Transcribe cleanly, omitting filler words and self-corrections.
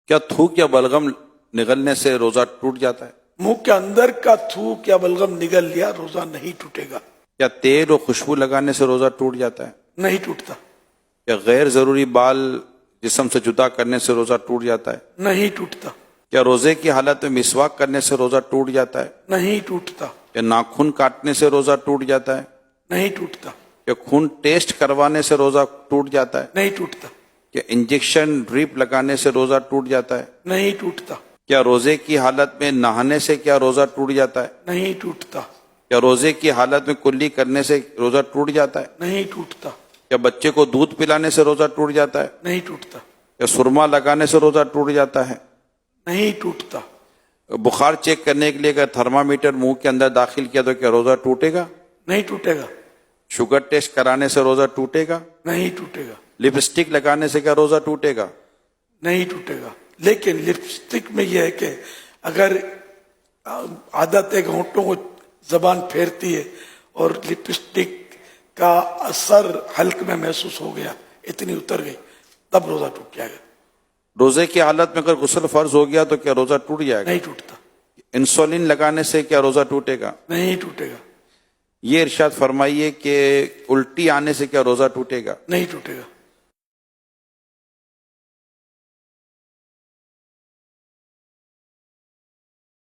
کیا تھوک یا بلغم نگلنے سے روزہ ٹوٹ جاتا ہے؟ منہ کے اندر کا تھوک یا بلغم نگل لیا روزہ نہیں ٹوٹے گا، کیا تیل اور خوشبو لگانے سے روزہ ٹوٹ جاتا ہے؟ نہیں ٹوٹتا، کیا غیر ضروری بال جسم سے جدا کرنے سے روزہ ٹوٹ جاتا ہے؟ نہیں ٹوٹتا، کیا روزے کی حالت میں مسواک کرنے سے روزہ ٹوٹ جاتا ہے؟ نہیں ٹوٹتا، کیا ناخن کاٹنے سے روزہ ٹوٹ جاتا ہے؟ نہیں ٹوٹتا، کیا خون ٹیسٹ کروانے سے روزہ ٹوٹ جاتا ہے؟ نہیں ٹوٹتا، کیا انجیکشن ڈریپ لگانے سے روزہ ٹوٹ جاتا ہے؟ نہیں ٹوٹتا، کیا روزے کی حالت میں نہانے سے کیا روزہ ٹوٹ جاتا ہے؟ نہیں ٹوٹتا، کیا روزے کی حالت میں کلی کرنے سے روزہ ٹوٹ جاتا ہے؟ نہیں ٹوٹتا، کیا بچے کو دودھ پلانے سے روزہ ٹوٹ جاتا ہے؟ نہیں ٹوٹتا، کیا سرما لگانے سے روزہ ٹوٹ جاتا ہے؟ نہیں ٹوٹتا، بخار چیک کرنے کے لیے اگر تھرمامیٹر منہ کے اندر داخل کیا تو کیا روزہ ٹوٹے گا؟ نہیں ٹوٹے گا، شوگر ٹیسٹ کرانے سے روزہ ٹوٹے گا؟ نہیں ٹوٹے گا، لپسٹک لگانے سے کیا روزہ ٹوٹے گا؟ نہیں ٹوٹے گا، لیکن لپسٹک میں یہ ہے کہ اگر عادت ہے ہونٹوں کو زبان پھیرتی ہے اور لپسٹک کا اثر حلق میں محسوس ہو گیا، اتنی اتر گئی، تب روزہ ٹوٹ جائے گا، روزے کی حالت میں اگر غسل فرض ہو گیا تو کیا روزہ ٹوٹ جائے گا؟ نہیں ٹوٹتا، انسولین لگانے سے کیا روزہ ٹوٹے گا؟ نہیں ٹوٹے گا، یہ ارشاد فرمائیے کہ الٹی آنے سے کیا روزہ ٹوٹے گا؟ نہیں ٹوٹے گا،